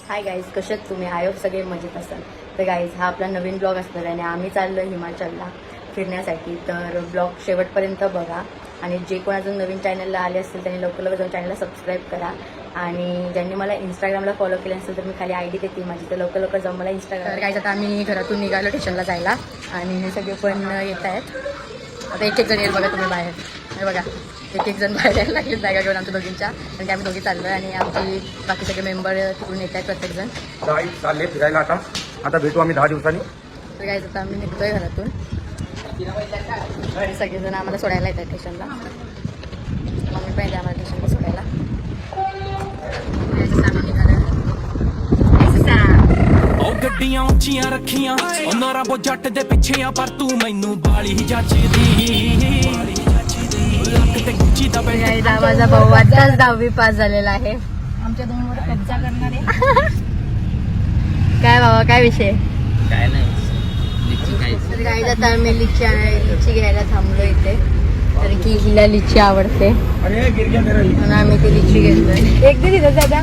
Hi guys, कसे आहेत तुम्ही? आय होप सगळे मजेत असाल. तर गाईज, हा आपला नवीन ब्लॉग असणार आहे आणि आम्ही चाललो हिमाचलला फिरण्यासाठी. तर ब्लॉग शेवटपर्यंत बघा आणि जे कोण अजून नवीन चॅनलला आले असतील त्यांनी लवकर जाऊन चॅनलला सबस्क्राईब करा. आणि ज्यांनी मला इंस्टाग्रामला फॉलो केलं असेल तर मी खाली आय डी देते माझी, तर लवकर जाऊन मला इंस्टाग्राम. तर गाईज, आता आम्ही घरातून निघालो स्टेशनला जायला आणि हे सगळे पण येत आहेत. आता एक जण येईल बघा तुम्ही बाहेर. हे बघा, एक जण बाहेर यायला लागले जागा घेऊन आमच्या दोघींच्या. आणि आम्ही दोघी चाललो आणि आमची बाकी सगळे मेंबर तिकडून येत आहेत प्रत्येकजण. चालले फिरायला. आता भेटू आम्ही 10 दिवसांनी. तर काय आता आम्ही निघतोय घरातून आणि सगळेजण आम्हाला सोडायला येतात स्टेशनला. मम्मी पण येते आम्हाला स्टेशनला सोडायला. ਗੱਡੀਆਂ ਉੱਚੀਆਂ ਰੱਖੀਆਂ ਉਹਨਾਂ ਰੱਬੋ ਜੱਟ ਦੇ ਪਿੱਛੇ ਆ ਪਰ ਤੂੰ ਮੈਨੂੰ ਬਾਲੀ ਜੱਚਦੀ ਲੱਕ ਤੇ ਗੁੱਚੀ ਦਾ गाईज, माझा भाऊ आताच 10वी पास झालेला आहे. आमच्या 2 वर कब्जा करणारे. काय बाबा, काय विषय? काय नाही लिची खायची. तर गाईज, आता आम्ही लिची घ्यायला थांबलो इथे, कारण की हिला लिची आवडते म्हणून आम्ही ती लिची घेतलोय. एक दिली दादा.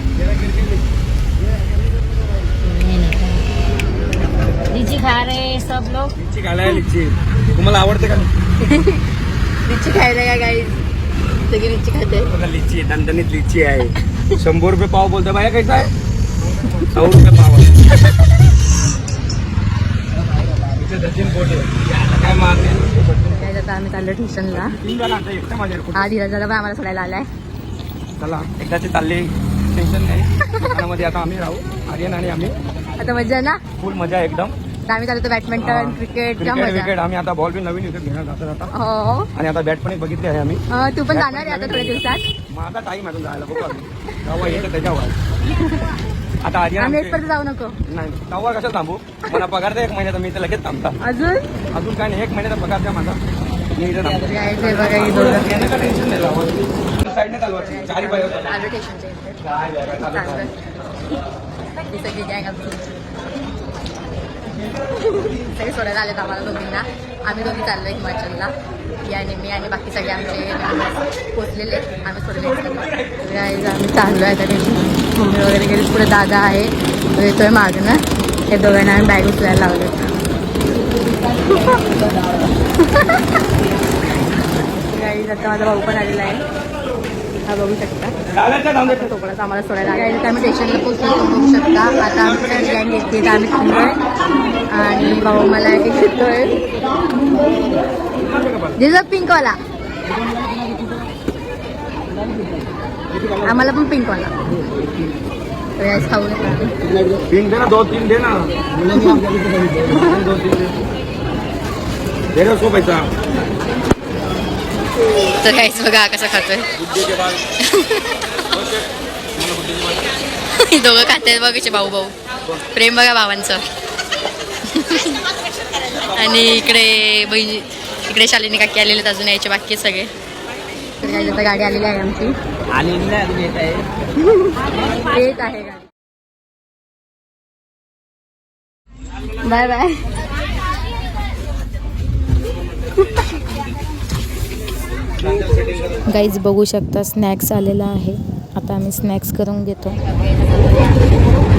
लीची खा रहे सब लोग. लिची खायला लिची. तुम्हाला आवडते का? लिची खायला का गाईज? सगळी लिची खाते. बघा, लिची दणदणीत लिची आहे. 100 रुपये पाव बोलता बाया. कैसा आहे? 100 रुपये पाव आहे. काय मारते? गाईज, आता आम्ही चाललो ट्युशनला. हा धीरज दादा पण आम्हाला सोडायला आलाय. चला, एकदाचे चालले, टेन्शन नाही. दुकानामध्ये आता आम्ही राहू, आर्यन आणि आम्ही. आता मजा ना, फुल मजा एकदम. आम्ही चालतो बॅडमिंटन, क्रिकेट. क्रिकेट आम्ही आता बॉल बी नवीन विकत घेणार जाता. हो, आणि आता बॅट पण एक बघितली आहे आम्ही. तू पण जाणार आहे आता थोड्या दिवसात. माझा टाईम आहे जायला. बघू तेव्हा येतं त्याच्यावर. आता आर्यन आम्ही एकपर्यंत जाऊ नको. नाही, तेव्हा कसं थांबू? मला पगार द्या 1 महिन्याचा, मी तर लगेच थांबता. अजून काय नाही, 1 महिन्याचा पगार द्या माझा, मी इथे थांबतो. गाईज, हे बघा, ही दोघं टेन्शन नाही लावत. साईडने चालवायची, चारी पाय होतात. आलो स्टेशनच्या इथे. चांगलं. ही सगळी गँग आमची. सगळे सोडायला आलेत आम्हाला दोघींना. आम्ही दोघी चाललो हिमाचलला. याने मी आणि बाकी सगळे आमचे पोचलेले आहेत. आम्ही सोडले. आम्ही चाललो आहे तरी. मम्मी वगैरे गेली. पुढे दादा आहे, तो येतोय मागणं. हे दोघांना आम्ही बॅग उचलायला लावले. गाईज, आता माझा भाऊ पण आलेला आहे. हा बघू शकता. तोपर्यंत आम्हाला सोडायला आले. आम्ही स्टेशनला पोहोचलो, बघू शकता. आता आमची गँग येते, तर आम्ही थांबलोय आणि भाऊ मला घेतोय. दिलं पिंकवाला, आम्हाला पण पिंकवाला. खाऊ पिंक दे ना, 2-3 दे ना. 2-3 दे ना, 100 पैसा. तर काहीच बघा कसं खातोय. दोघं खाते बघायचे भाऊ भाऊ. प्रेम बघा भावांचं. आणि इकडे बहिणी, इकडे शालिनी काकी आलेले अजून यायचे बाकी सगळे. तर काही आता गाडी आलेली आहे आमची. आलेली नाही अजून, येत आहे. येत आहे गाडी. Bye bye. गाईज, बघू शकता स्नॅक्स आलेला आहे. आता आम्ही स्नॅक्स करून घेतो.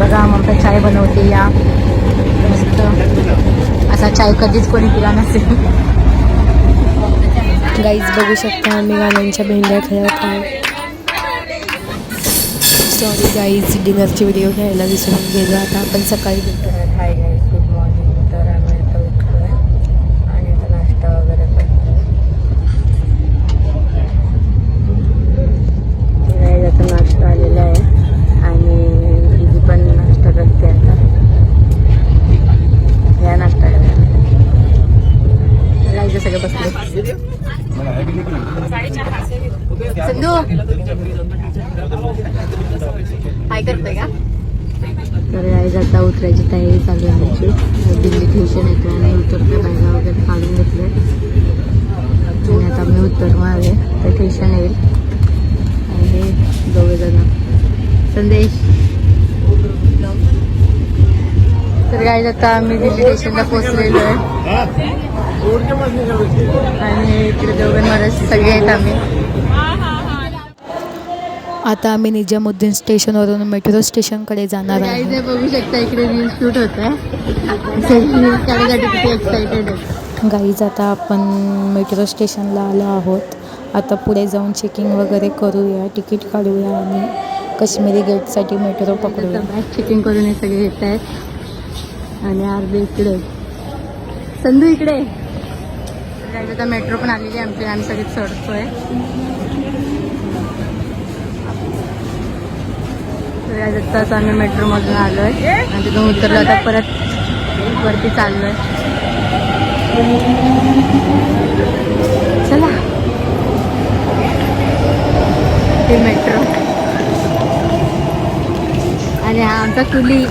बघा, मग चाय बनवते या मस्त. असा चाय कधीच कोणी पिला नसेल. गाईज, बघू शकता आम्ही गाण्यांच्या भेंड्या खेळत आहे. सॉरी गाईज, डिनरची व्हिडिओ घ्यायला विसरून गेलो. आता आपण सकाळी भेटतो. Hi guys, good morning. तर आम्ही आता उठलो आणि आता नाश्ता वगैरे आता नाश्ता आलेला आहे आणि दिदी पण नाश्ता करते. आता या नाश्ता करायला सगळे बसले. सिंधू काय करतोय का? तर गाईज, आता उतरायची तयारी चालू आहे आमची. दिल्ली ट्युशन येतो आणि उतरतोय. बॅगा वगैरे काढून घेतले आणि आता मी उतरणार आहे. तर ट्युशन येईल. हे दोघे जण संदेश. तर गाईज, आता आम्ही दिल्ली स्टेशनला पोहोचलेलो आहे आणि इकडे दोघांवरच सगळे आहेत आम्ही. आता आम्ही निजामुद्दीन स्टेशनवरून मेट्रो स्टेशनकडे जाणार गाईज आहे. बघू शकता इकडे रील शूट होत आहे. रील्स काढण्यासाठी किती एक्साइटेड आहे. गाईज आता आपण मेट्रो स्टेशनला आलो आहोत. आता पुढे जाऊन चेकिंग वगैरे करूया, तिकीट काढूया आणि काश्मीरी गेटसाठी मेट्रो पकडूया. बॅग चेकिंग करून हे सगळे येत आहेत आणि अर्धे इकडे. संधू इकडे गाईज आता मेट्रो पण आलेली आहे आमची. आम्ही सगळे चढतोय. आत्ताच आम्ही मेट्रोमधून आलो आहे आणि तिथून उतरलो. आता परत वरती चाललो आहे. चला ते मेट्रो आणि हा आमचा कुली.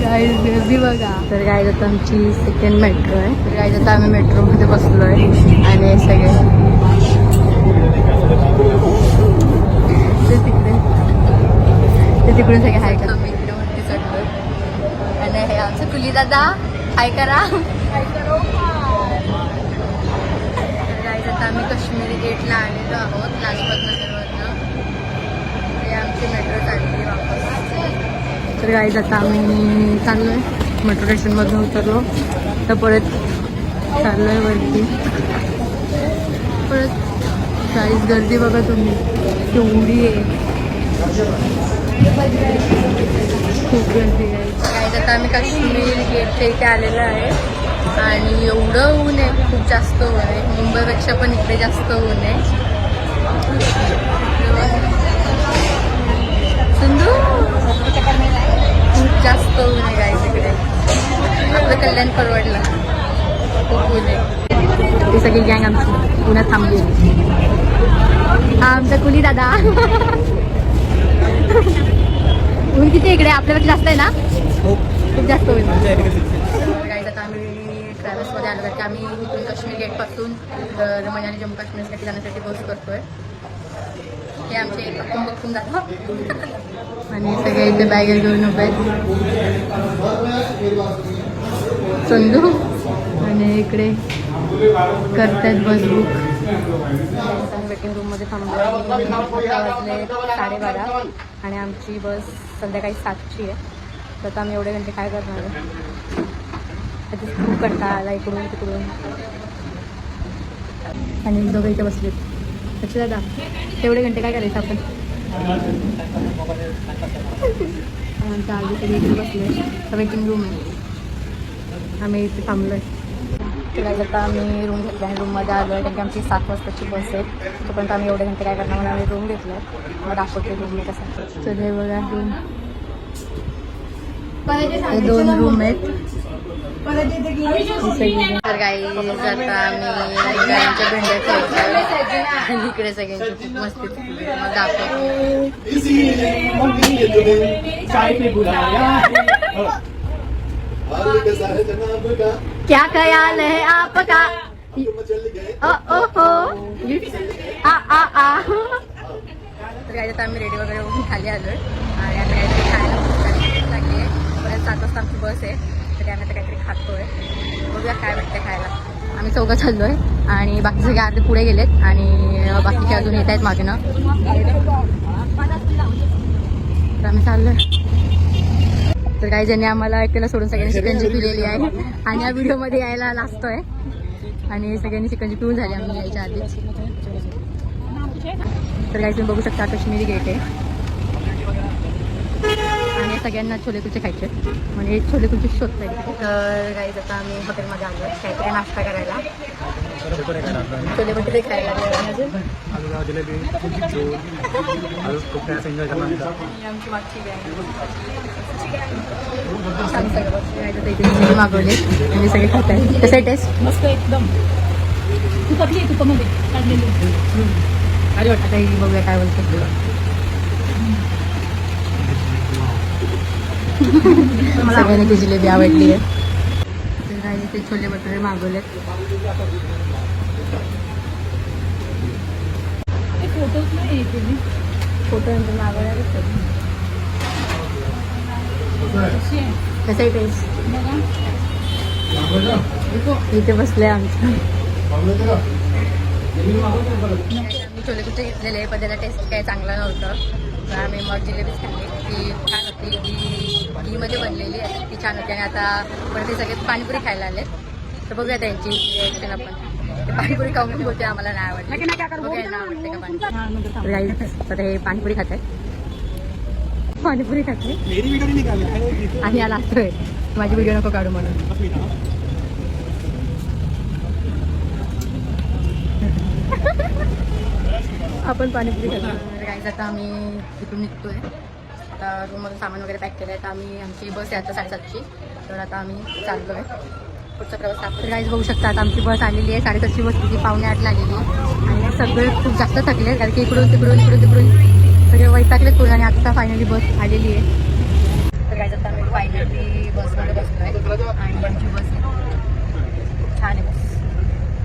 गाईज गर्दी बघा. तर गाईज आता आमची सेकंड मेट्रो आहे. तर गाईज आता आम्ही मेट्रोमध्ये बसलो आहे आणि हे सगळे ते तिकडून सगळे हाय करा. आम्ही इकडे वरती चढलोय आणि हे आमचं कुली दादा हाय करा. गाईज आता आम्ही काश्मीरी गेटला आलेलो आहोत लाजपत नगरवरनं. हे आमची मेट्रो चालली वापस. तर गाईज आता आम्ही चाललोय मेट्रो स्टेशनमधून उतरलो तर परत चाललोय वरती. परत गाईज गर्दी बघा तुम्ही केवढी आहे. खूप गर्दी आहे. गाईज आता आम्ही काश्मीर गेटच्या इथे आलेलो आहे आणि एवढं ऊन आहे, खूप जास्त ऊन आहे. मुंबईपेक्षा पण इकडे जास्त ऊन आहे. सिंधू खूप जास्त ऊन आहे गाईज इकडे. आपलं कल्याण परवडलं. खूप ऊन आहे. ही सगळी गँग आमची पुण्यात थांबली. हा आमचा कुली दादा. ऊन किती इकडे आपल्यापेक्षा जास्त आहे ना. खूप जास्त ऊन. गाईज आता आम्ही ट्रॅव्हल्समध्ये आलो तर आम्ही इथून काश्मीर गेटपासून तर मनाली जम्मू काश्मीरसाठी जाण्यासाठी बस करतोय. हे आमचे बघून बघून जातो आणि सगळे इथे बॅग घेऊन उभे आहेत. संधू आणि इकडे करतायत बस बुक. वेटिंग रूममध्ये थांबलो. वाजले 12:30 आणि आमची बस संध्याकाळी 7ची आहे. तर आता आम्ही एवढे घंटे काय करणार आहे. खूप कंटाळा आला इकडून तिकडून. आणि दोघं इथे बसलेत. अच्छा दादा तेवढे घंटे काय करायचं आपण. आमच्या आधी सगळे इकडे बसले. वेटिंग रूम आहे. आम्ही इथे थांबलो आहे. तर आता आम्ही रूम घेतला आणि रूममध्ये आलो आहे कारण की आमची 7 वाजताची बस आहे. तोपर्यंत आम्ही एवढे घंटे काय करणार म्हणून आम्ही रूम घेतला आहे. मग दाखवते रूम मी कसं. तर हे बघा रूम. हे 2 रूम आहेत. तर काही आता आम्ही गायांच्या भेंड्या खायच्या आणि इकडे सगळ्यांची खूप मस्ती मग दाखवतो. क्या ख्याल है आपका. ओ हो आ. तर काय आता आम्ही रेडी वगैरे होऊन खाली आलोय आणि आता काहीतरी खायला भूक लागली आहे. परत 7 वाजता आमची बस आहे तर आम्ही आता काहीतरी खातोय. बघूया काय वाटतं खायला. आम्ही 4 चाललोय आणि बाकी सगळे अर्धे पुढे गेलेत आणि बाकीचे अजून येत आहेत मागेनं. तर आम्ही चाललोय. तर काही जणी आम्हाला एकट्याला सोडून सगळ्यांनी शिकंजी पिलेली आहे आणि या व्हिडिओमध्ये यायला लागतोय आणि सगळ्यांनी शिकंजी पिऊन झाली आम्ही यायच्या आधीच. तर काही तुम्ही बघू शकता काश्मीरी गेट आहे आणि सगळ्यांना छोले कुलचे खायचे म्हणजे छोले कुलचे शोधता येईल. तर काही आता आम्ही हॉटेलमध्ये आलो काहीतरी नाश्ता करायला. छोले भटुरे खायला अजून आमची मागची सगळे मागवले आणि सगळे खात आहे. कसं आहे टेस्ट. मस्त एकदम. तुपामध्ये काढलेली. अरे वाटतं ही बघूया काय बोलते. सगळ्यांनी ती जिलेबी आवडली आहे. ते छोले भटुरे मागवलेत. फोटोच नाही फोटो नंतर मागवणार. कसं आहे टेस्ट. इथे बसले आमचं. मी छोले कुठे घेतलेले पण त्याचा टेस्ट काही चांगला नव्हतं. तर आम्ही मग जिलेबीच खाल्ली, ती छान होती, ती घीमध्ये बनलेली आहे, ती छान होती. आणि आता परत ते सगळे पाणीपुरी खायला आले. तर बघूया त्यांची रिॲक्शन आपण. ते पाणीपुरी खाऊन बोलते आम्हाला नाही आवडली, बघूया ना आवडते का पाणीपुरी. तर गाईज आता हे पाणीपुरी खात आहे, पाणीपुरी खाते आणि याला असतोय माझी व्हिडिओ नको काढू म्हणून. आपण पाणीपुरी खातो. गाईज आता आम्ही इथून निघतोय. आता रूममध्ये सामान वगैरे पॅक केलं आहे. तर आम्ही आमची बस आहे आता 7:30ची. तर आता आम्ही चाललो आहे पुढचा प्रवास. आपण गाईज बघू शकता आता आमची बस आलेली आहे. 7:30ची बस तिची 7:45ला आलेली आहे. आणि सगळे खूप जास्त थकले कारण की इकडून तिकडून सगळे वैतागलेत पूर्ण. आणि आता फायनली बस आलेली आहे. तर गाईज आता आम्ही फायनली बसमध्ये बसलो आहे आणि आमची बस खूप छान आहे. बस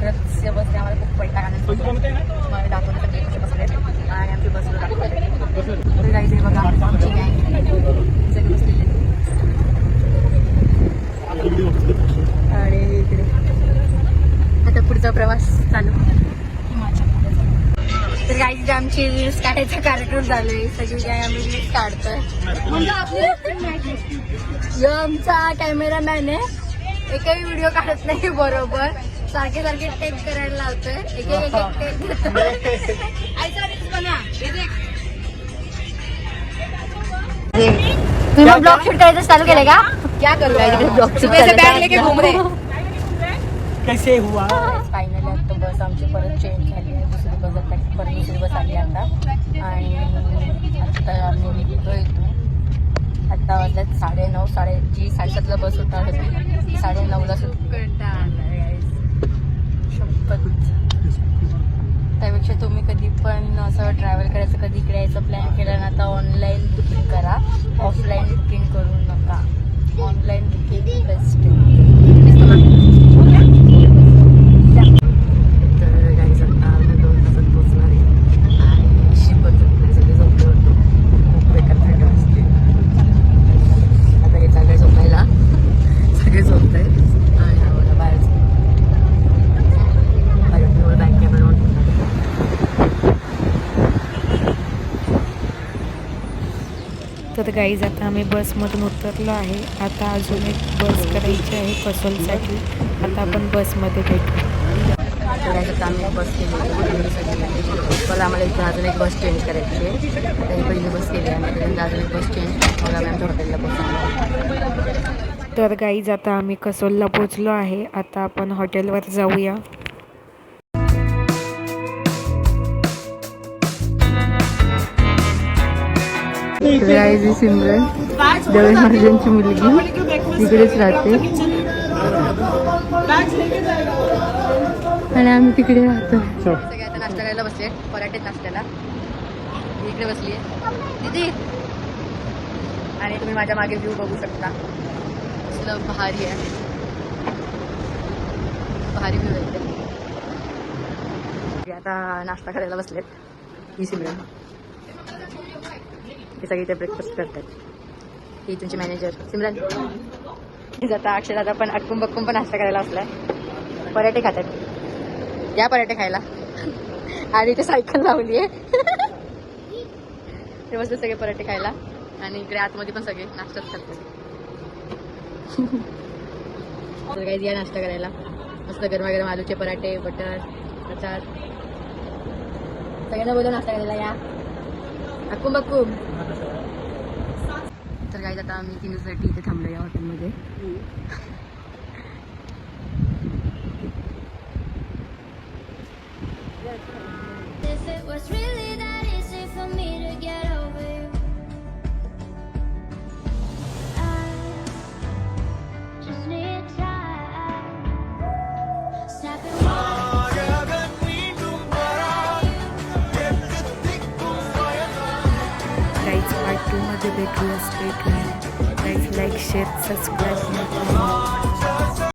खरंच या बसने आम्हाला खूप वैताग आनंद मला दाखवलं सगळे कसे बसले आणि आमची बसला दाखवले. तर गाईज हे बघा आमची गँग सगळे बसलेले आणि इकडे आता पुढचा प्रवास चालू. तर गाईज आमची रील्स काढायचा कार्यक्रम चालू आहे. सगळी काय आम्ही रील्स काढतोय. जो आमचा कॅमेरामॅन आहे एकही व्हिडिओ काढत नाही बरोबर, सारखे टेक करायला लावतोय. एक टेक घेतोय. तुम्ही ब्लॉग शूट करायचं चालू केलंय का? क्या करू ब्लॉग शूट कैसे हुआ? फायनली आता बस आमची परत चेंज झाली आहे. दुसरी बस परत दुसरी बस आली आता. आणि आता आम्ही निघतोय इथून. आता वाजल्यात 9:30. जी 7:30ला बस होता ती 9:30ला सुटता शपथ. त्यापेक्षा तुम्ही कधी पण असं ट्रॅव्हल करायचं, कधी इकडे यायचं प्लॅन केला ना तर ऑनलाईन बुकिंग करा, ऑफलाईन बुकिंग करू नका. Online booking best. तर गाईज आता आम्ही 2 तासात पोचणार आहे आणि शिपत सगळे झोपले होतो. खूप बेकार थंड वाजते. आता हे सगळे झोपायला सगळे झोपत आहेत आणि आम्हाला बाहेर बँक कॅमेरा ऑन. तर गाईज आता आम्ही बसमधून उतरलो आहे. आता अजून एक बस करायची आहे कसोलसाठी. आता आपण बसमध्ये भेटू. आता आम्ही बस केली पण आम्हाला इथं अजून एक बस चेंज करायची आहे. आता ही पहिली बस केली आणि त्याच्यानंतर अजून एक बस चेंज मग आम्ही आमच्या हॉटेलला पोहोचलो. तर गाईज आता आम्ही कसोलला पोचलो आहे. आता आपण हॉटेलवर जाऊया. गाईज सिमरन देवेश महाराजांची मुलगी तिकडेच राहते आणि आम्ही तिकडे राहतो. सगळे आता नाश्ता करायला बसले. पराठे नाश्त्याला इकडे बसली आहे दीदी. आणि तुम्ही माझ्या मागे व्ह्यू बघू शकता. कसलं भारी आहे, भारी व्ह्यू आहे. आता नाश्ता करायला बसलेत ही सिमरन. हे सगळे ते ब्रेकफास्ट करतात. ही तुमची मॅनेजर सिमरन. आता अक्षय दादा पण अटकून बक्कून पण नाश्ता करायला असलाय. पराठे खातात. या पराठे खायला. आणि इथे सायकल लावली आहे. ते बसले सगळे पराठे खायला आणि इकडे आतमध्ये पण सगळे नाश्ताच करतात. तर काही या नाश्ता करायला मस्त गरमागरम आलूचे पराठे, बटर, अचार. सगळ्यांना बोलून नाश्ता करायला या. अक्कुम बक्कुम. तर काय आता आम्ही 3 दिवसासाठी इथे थांबलो या हॉटेलमध्ये. If it was really that easy for me to get over you, I just need time. Snapping guys part 2 मध्ये भेटूया. Stay tuned. Guys like share subscribe.